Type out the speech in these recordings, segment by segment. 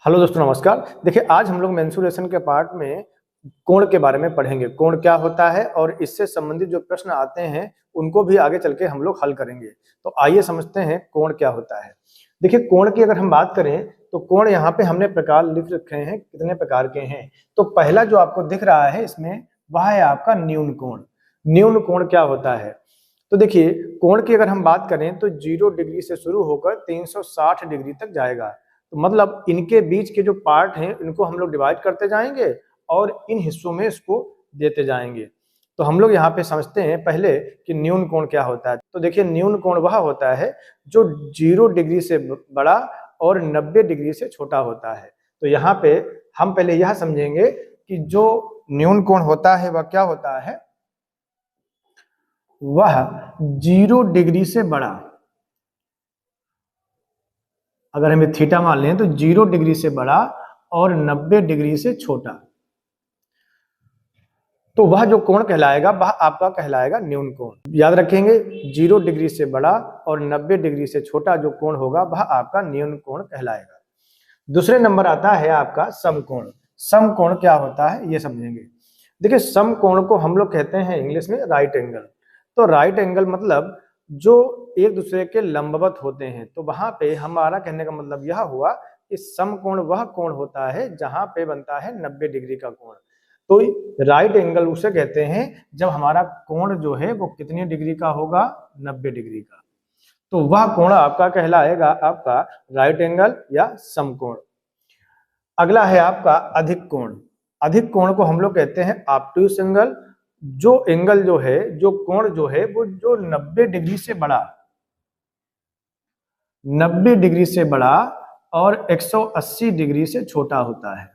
Hello दोस्तों, नमस्कार। देखिए, आज हम लोग मेंसुरेशन के पार्ट में कोण के बारे में पढ़ेंगे। कोण क्या होता है और इससे संबंधित जो प्रश्न आते हैं उनको भी आगे चल के हम लोग हल करेंगे। तो आइए समझते हैं कोण क्या होता है। देखिए, कोण की अगर हम बात करें तो कोण यहाँ पे हमने प्रकार लिख रखे हैं, कितने प्रकार के हैं। तो पहला जो आपको दिख रहा है इसमें वह है आपका न्यून कोण। न्यून कोण क्या होता है? तो देखिए, कोण की अगर हम बात करें तो 0 डिग्री से शुरू होकर 360 डिग्री तक जाएगा। तो मतलब इनके बीच के जो पार्ट हैं इनको हम लोग डिवाइड करते जाएंगे और इन हिस्सों में इसको देते जाएंगे। तो हम लोग यहाँ पे समझते हैं पहले कि न्यून कोण क्या होता है। तो देखिए, न्यून कोण वह होता है जो 0 डिग्री से बड़ा और 90 डिग्री से छोटा होता है। तो यहाँ पे हम पहले यह समझेंगे कि जो न्यून कोण होता है वह क्या होता है। वह 0 डिग्री से बड़ा, अगर हमें थीटा मान लें तो 0 डिग्री से बड़ा और 90 डिग्री से छोटा, तो वह जो कोण कहलाएगा वह आपका कहलाएगा न्यून कोण। याद रखेंगे, 0 डिग्री से बड़ा और 90 डिग्री से छोटा जो कोण होगा वह आपका न्यून कोण कहलाएगा। दूसरे नंबर आता है आपका समकोण। समकोण क्या होता है ये समझेंगे। देखिए, समकोण को हम लोग कहते हैं इंग्लिश में राइट एंगल। तो राइट एंगल मतलब जो एक दूसरे के लंबवत होते हैं। तो वहां पे हमारा कहने का मतलब यह हुआ कि समकोण वह कोण होता है जहां पे बनता है 90 डिग्री का कोण। तो राइट एंगल उसे कहते हैं जब हमारा कोण जो है वो कितनी डिग्री का होगा, 90 डिग्री का। तो वह कोण आपका कहलाएगा आपका राइट एंगल या समकोण। अगला है आपका अधिक कोण। अधिक कोण को हम लोग कहते हैं ऑब्ट्यूस एंगल। जो एंगल जो है, जो कोण जो है वो जो 90 डिग्री से बड़ा, 90 डिग्री से बड़ा और 180 डिग्री से छोटा होता है।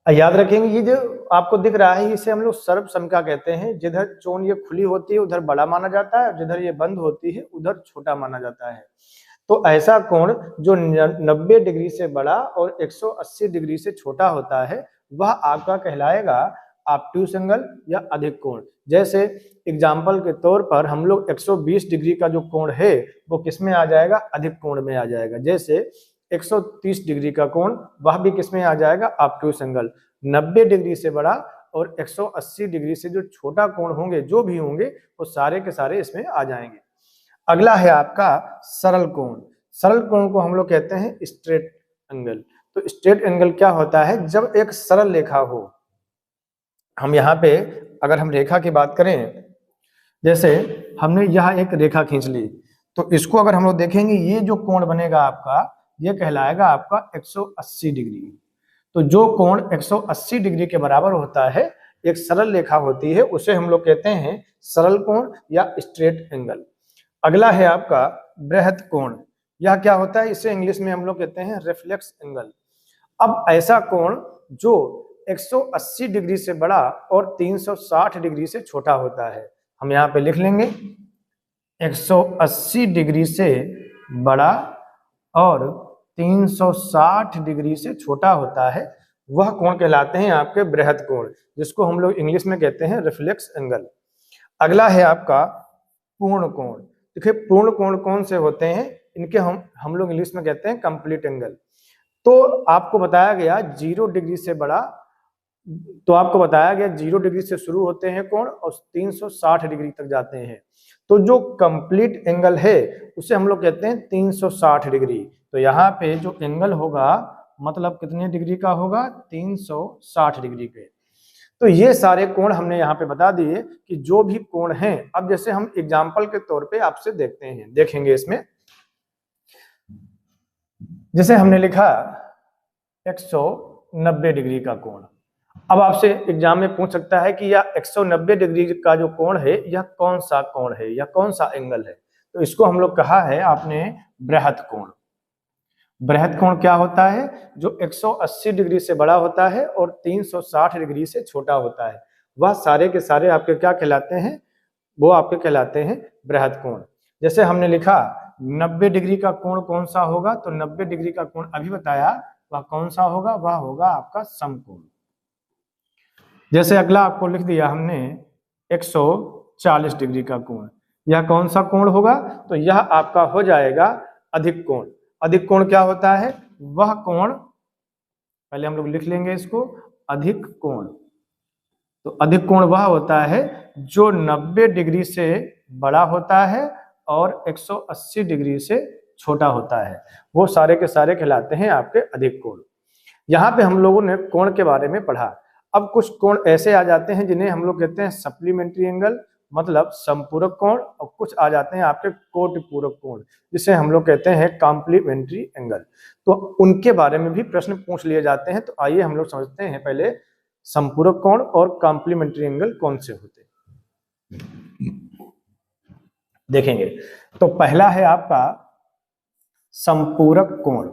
याद रखेंगे, ये जो आपको दिख रहा है इसे हम लोग सर्वसमका कहते हैं। जिधर चोन ये खुली होती है उधर बड़ा माना जाता है और जिधर ये बंद होती है उधर छोटा माना जाता है। तो ऐसा कोण जो 90 डिग्री से बड़ा और 180 डिग्री से छोटा होता है वह आपका कहलाएगा ऑब्ट्यूस एंगल या अधिक कोण। जैसे एग्जाम्पल के तौर पर हम लोग 120 डिग्री का जो कोण है वो किस में आ जाएगा, अधिक कोण में आ जाएगा। जैसे 130 डिग्री का कोण वह भी किस में आ जाएगा, ऑब्ट्यूस एंगल। 90 डिग्री से बड़ा और 180 डिग्री से जो छोटा कोण होंगे, जो भी होंगे, वो सारे के सारे इसमें आ जाएंगे। अगला है आपका सरल कोण। सरल कोण को हम लोग कहते हैं स्ट्रेट एंगल। तो स्ट्रेट एंगल क्या होता है, जब एक सरल रेखा हो। हम यहाँ पे अगर हम रेखा की बात करें, जैसे हमने यहाँ एक रेखा खींच ली, तो इसको अगर हम लोग देखेंगे ये जो कोण बनेगा आपका, ये कहलाएगा आपका 180 डिग्री। तो जो कोण 180 डिग्री के बराबर होता है, एक सरल रेखा होती है, उसे हम लोग कहते हैं सरल कोण या स्ट्रेट एंगल। अगला है आपका बृहद कोण। यह क्या होता है, इसे इंग्लिश में हम लोग कहते हैं रिफ्लेक्स एंगल। अब ऐसा कोण जो 180 डिग्री से बड़ा और 360 डिग्री से छोटा होता है, हम यहाँ पे लिख लेंगे 180 डिग्री से बड़ा और 360 डिग्री से छोटा होता है, वह कोण कहलाते हैं आपके बृहद कोण, जिसको हम लोग इंग्लिश में कहते हैं रिफ्लेक्स एंगल। अगला है आपका पूर्ण कोण। देखिए, पूर्ण कोण कौन से होते हैं, इनके हम लोग इंग्लिश में कहते हैं कंप्लीट एंगल। तो आपको बताया गया 0 डिग्री से बड़ा, तो आपको बताया गया 0 डिग्री से शुरू होते हैं कोण और 360 डिग्री तक जाते हैं। तो जो कंप्लीट एंगल है उसे हम लोग कहते हैं 360 डिग्री। तो यहाँ पे जो एंगल होगा मतलब कितने डिग्री का होगा, 360 डिग्री के। तो ये सारे कोण हमने यहाँ पे बता दिए कि जो भी कोण हैं। अब जैसे हम एग्जाम्पल के तौर पे आपसे देखते हैं, देखेंगे इसमें। जैसे हमने लिखा 190 डिग्री का कोण। अब आपसे एग्जाम में पूछ सकता है कि यह 190 डिग्री का जो कोण है यह कौन सा कोण है या कौन सा एंगल है। तो इसको हम लोग कहा है आपने बृहद कोण। बृहद कोण क्या होता है, जो 180 डिग्री से बड़ा होता है और 360 डिग्री से छोटा होता है। वह सारे के सारे आपके क्या कहलाते हैं, वो आपके कहलाते हैं बृहद कोण। जैसे हमने लिखा 90 डिग्री का कोण कौन सा होगा, तो 90 डिग्री का कोण अभी बताया वह कौन सा होगा, वह होगा आपका समकोण। जैसे अगला आपको लिख दिया हमने 140 डिग्री का कोण, यह कौन सा कोण होगा, तो यह आपका हो जाएगा अधिक कोण। अधिक कोण क्या होता है, वह कोण, पहले हम लोग लिख लेंगे इसको, अधिक कोण। तो अधिक कोण वह होता है जो 90 डिग्री से बड़ा होता है और 180 डिग्री से छोटा होता है, वो सारे के सारे कहलाते हैं आपके अधिक कोण। यहाँ पे हम लोगों ने कोण के बारे में पढ़ा। अब कुछ कोण ऐसे आ जाते हैं जिन्हें हम लोग कहते हैं सप्लीमेंट्री एंगल, मतलब संपूरक कोण, और कुछ आ जाते हैं आपके कोटि पूरक कोण, जिसे हम लोग कहते हैं कॉम्प्लीमेंट्री एंगल। तो उनके बारे में भी प्रश्न पूछ लिए जाते हैं। तो आइए हम लोग समझते हैं पहले संपूरक कोण और कॉम्प्लीमेंट्री एंगल कौन से होते हैं, देखेंगे। तो पहला है आपका संपूरक कोण।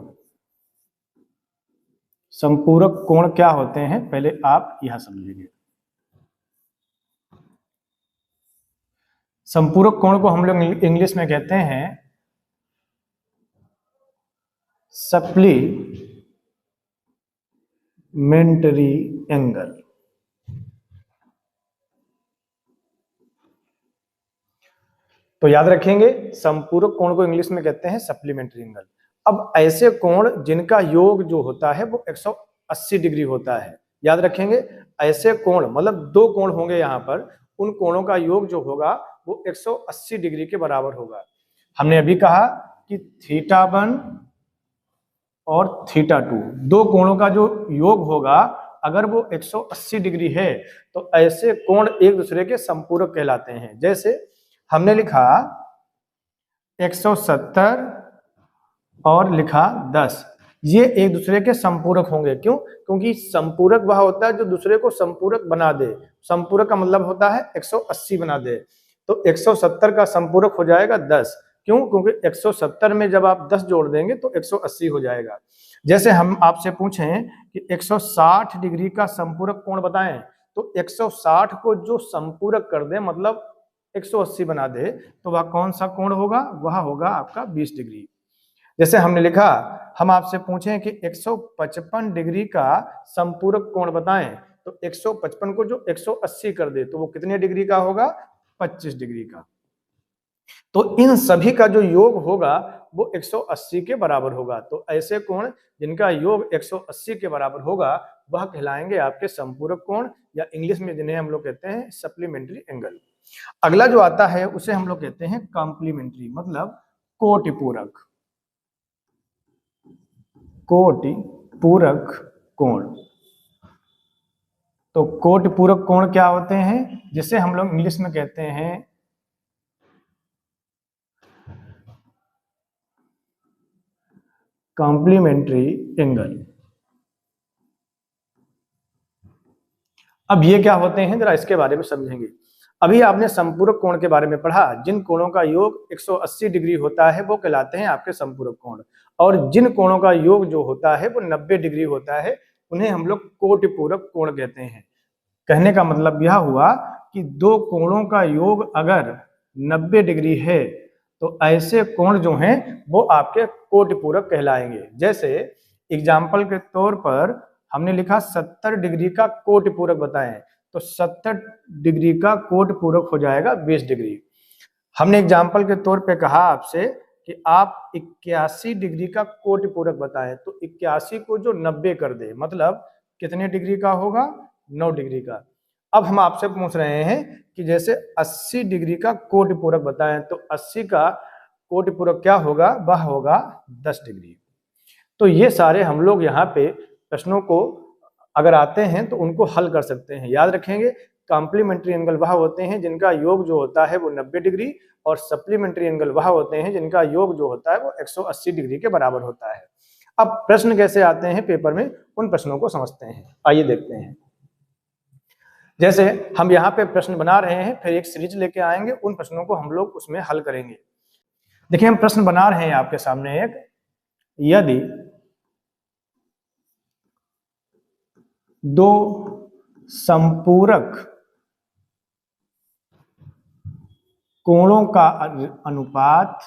संपूरक कोण क्या होते हैं पहले आप यह समझिए। संपूरक कोण को हम लोग इंग्लिश में कहते हैं सप्लीमेंट्री एंगल। तो याद रखेंगे, संपूरक कोण को इंग्लिश में कहते हैं सप्लीमेंट्री एंगल। अब ऐसे कोण जिनका योग जो होता है वो 180 डिग्री होता है, याद रखेंगे। ऐसे कोण मतलब दो कोण होंगे यहाँ पर, उन कोणों का योग जो होगा वो 180 डिग्री के बराबर होगा। हमने अभी कहा कि θ1 और θ2 दो कोणों का जो योग होगा अगर वो 180 डिग्री है तो ऐसे कोण एक दूसरे के संपूरक कहलाते हैं। जैसे हमने लिखा 170 और लिखा 10, ये एक दूसरे के संपूरक होंगे। क्यों? क्योंकि संपूरक वह होता है जो दूसरे को संपूरक बना दे। संपूरक का मतलब होता है 180 बना दे। तो 170 का संपूरक हो जाएगा 10। क्यों? क्योंकि 170 में जब आप 10 जोड़ देंगे तो 180 हो जाएगा। जैसे हम आपसे पूछें कि 160 डिग्री का संपूरक कोण बताएं, तो 160 को जो संपूरक कर दे मतलब 180 बना दे, तो वह कौन सा कोण होगा? वह होगा आपका 20 डिग्री। जैसे हमने लिखा, हम आपसे पूछें कि 155 डिग्री का संपूरक कोण बताएं, तो 155 को जो 180 कर दे तो वो कितने डिग्री का होगा? 25 डिग्री का। तो इन सभी का जो योग होगा वो 180 के बराबर होगा। तो ऐसे कोण जिनका योग 180 के बराबर होगा वह कहलाएंगे आपके संपूरक कोण, या इंग्लिश में जिन्हें हम लोग कहते हैं सप्लीमेंट्री एंगल। अगला जो आता है उसे हम लोग कहते हैं कॉम्प्लीमेंट्री, मतलब कोटि पूरक। कोटि पूरक कोण। तो कोटि पूरक कोण क्या होते हैं? जिसे हम लोग इंग्लिश में कहते हैं कॉम्प्लीमेंट्री एंगल। अब ये क्या होते हैं जरा इसके बारे में समझेंगे। अभी आपने संपूरक कोण के बारे में पढ़ा, जिन कोणों का योग 180 डिग्री होता है वो कहलाते हैं आपके संपूरक कोण, और जिन कोणों का योग जो होता है वो 90 डिग्री होता है उन्हें हम लोग कोटि पूरक कोण कहते हैं। कहने का मतलब यह हुआ कि दो कोणों का योग अगर 90 डिग्री है तो ऐसे कोण जो हैं वो आपके कोटि पूरक कहलाएंगे। जैसे एग्जाम्पल के तौर पर हमने लिखा 70 डिग्री का कोटि पूरक बताएं, तो 70 डिग्री का कोटि पूरक हो जाएगा 20 डिग्री। हमने एग्जाम्पल के तौर पे कहा आपसे कि आप 81 डिग्री का कोटि पूरक बताएं, तो 81 को जो 90 कर दे मतलब कितने डिग्री का होगा? 9 डिग्री का। अब हम आपसे पूछ रहे हैं कि जैसे 80 डिग्री का कोटि पूरक बताएं, तो 80 का कोटि पूरक क्या होगा? वह होगा 10 डिग्री। तो ये सारे हम लोग यहाँ पे प्रश्नों को अगर आते हैं तो उनको हल कर सकते हैं। याद रखेंगे, कॉम्प्लीमेंट्री एंगल वह होते हैं जिनका योग जो होता है वो 90 डिग्री, और सप्लीमेंट्री एंगल वह होते हैं जिनका योग जो होता है वो 180 डिग्री के बराबर होता है। अब प्रश्न कैसे आते हैं पेपर में, उन प्रश्नों को समझते हैं। आइए देखते हैं। जैसे हम यहाँ पे प्रश्न बना रहे हैं, फिर एक सीरीज लेके आएंगे, उन प्रश्नों को हम लोग उसमें हल करेंगे। देखिए हम प्रश्न बना रहे हैं आपके सामने एक, यदि दो संपूरक कोणों का अनुपात,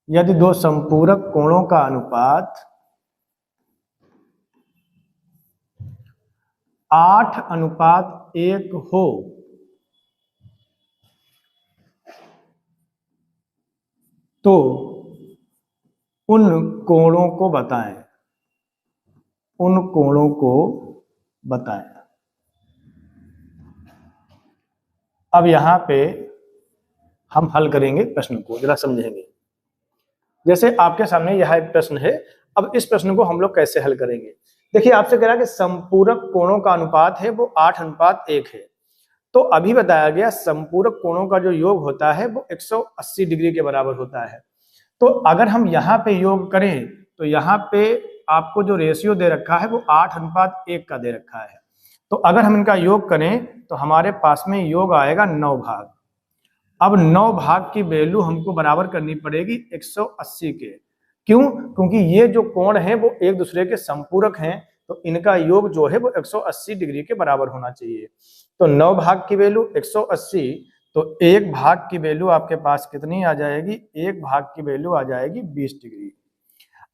यदि दो संपूरक कोणों का अनुपात 8:1 हो तो उन कोणों को बताएं, उन कोणों को बताएं। अब यहां पे हम हल करेंगे प्रश्न को, जरा समझेंगे। जैसे आपके सामने यह एक प्रश्न है, अब इस प्रश्न को हम लोग कैसे हल करेंगे। देखिए आपसे कह रहा है कि संपूरक कोणों का अनुपात है वो 8:1 है। तो अभी बताया गया संपूरक कोणों का जो योग होता है वो 180 डिग्री के बराबर होता है। तो अगर हम यहाँ पे योग करें तो यहाँ पे आपको जो रेशियो दे रखा है वो 8:1 का दे रखा है। तो अगर हम इनका योग करें तो हमारे पास में योग आएगा 9 भाग। अब 9 भाग की वैल्यू हमको बराबर करनी पड़ेगी 180 के। क्यों? क्योंकि ये जो कोण है वो एक दूसरे के संपूरक हैं, तो इनका योग जो है वो 180 डिग्री के बराबर होना चाहिए। तो 9 भाग की वैल्यू 180, तो एक भाग की वैल्यू आपके पास कितनी आ जाएगी? एक भाग की वैल्यू आ जाएगी 20 डिग्री।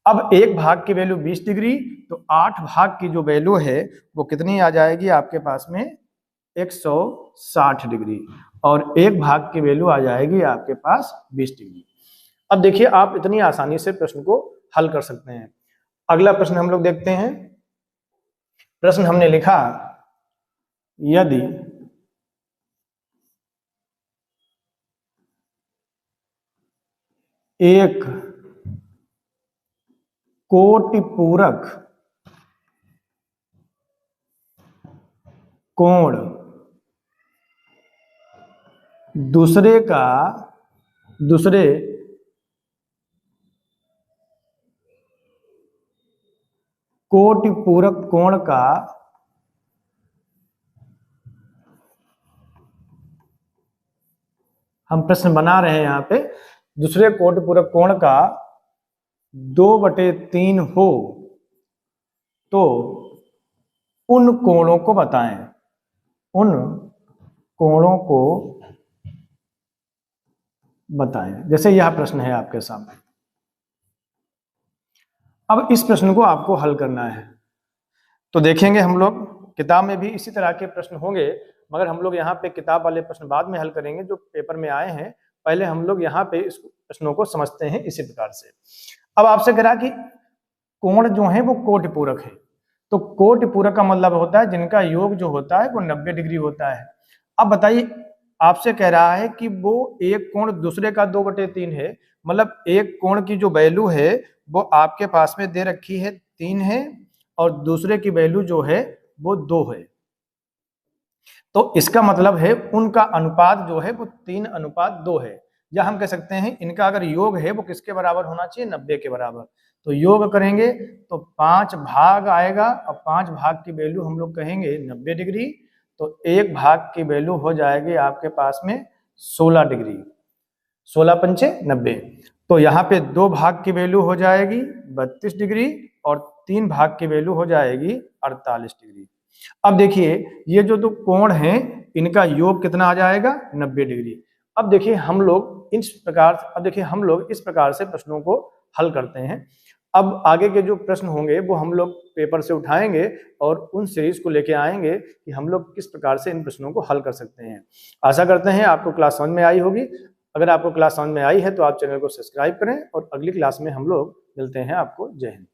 अब एक भाग की वैल्यू 20 डिग्री, तो 8 भाग की जो वैल्यू है वो कितनी आ जाएगी आपके पास में? 160 डिग्री। और एक भाग की वैल्यू आ जाएगी आपके पास 20 डिग्री। अब देखिए आप इतनी आसानी से प्रश्न को हल कर सकते हैं। अगला प्रश्न हम लोग देखते हैं। प्रश्न हमने लिखा, यदि एक कोटिपूरक कोण दूसरे कोटिपूरक कोण का हम प्रश्न बना रहे हैं यहाँ पे, दूसरे कोटिपूरक कोण का 2/3 हो तो उन कोणों को बताएं, उन कोणों को बताएं। जैसे यह प्रश्न है आपके सामने। अब इस प्रश्न को आपको हल करना है। तो देखेंगे हम लोग किताब में भी इसी तरह के प्रश्न होंगे, मगर हम लोग यहाँ पे किताब वाले प्रश्न बाद में हल करेंगे जो पेपर में आए हैं। पहले हम लोग यहाँ पे इस प्रश्नों को समझते हैं इसी प्रकार से। अब आपसे कह रहा कि कोण जो है वो कोटिपूरक है, तो कोटिपूरक का मतलब होता है जिनका योग जो होता है वो 90 डिग्री होता है। अब बताइए, आपसे कह रहा है कि वो एक कोण दूसरे का 2/3 है, मतलब एक कोण की जो वैल्यू है वो आपके पास में दे रखी है 3 है और दूसरे की वैल्यू जो है वो 2 है। तो इसका मतलब है उनका अनुपात जो है वो 3:2 है, या हम कह सकते हैं इनका अगर योग है वो किसके बराबर होना चाहिए? 90 के बराबर। तो योग करेंगे तो 5 भाग आएगा और 5 भाग की वैल्यू हम लोग कहेंगे 90 डिग्री, तो एक भाग की वैल्यू हो जाएगी आपके पास में 16 डिग्री। 16 पंचे 90। तो यहाँ पे 2 भाग की वैल्यू हो जाएगी 32 डिग्री और 3 भाग की वैल्यू हो जाएगी 48 डिग्री। अब देखिए ये जो दो कोण हैं इनका योग कितना आ जाएगा? 90 डिग्री। अब देखिए हम लोग इस प्रकार से प्रश्नों को हल करते हैं। अब आगे के जो प्रश्न होंगे वो हम लोग पेपर से उठाएंगे और उन सीरीज को लेके आएंगे कि हम लोग किस प्रकार से इन प्रश्नों को हल कर सकते हैं। आशा करते हैं आपको क्लास समझ में आई होगी। अगर आपको क्लास समझ में आई है तो आप चैनल को सब्सक्राइब करें और अगली क्लास में हम लोग मिलते हैं। आपको जय हिंद।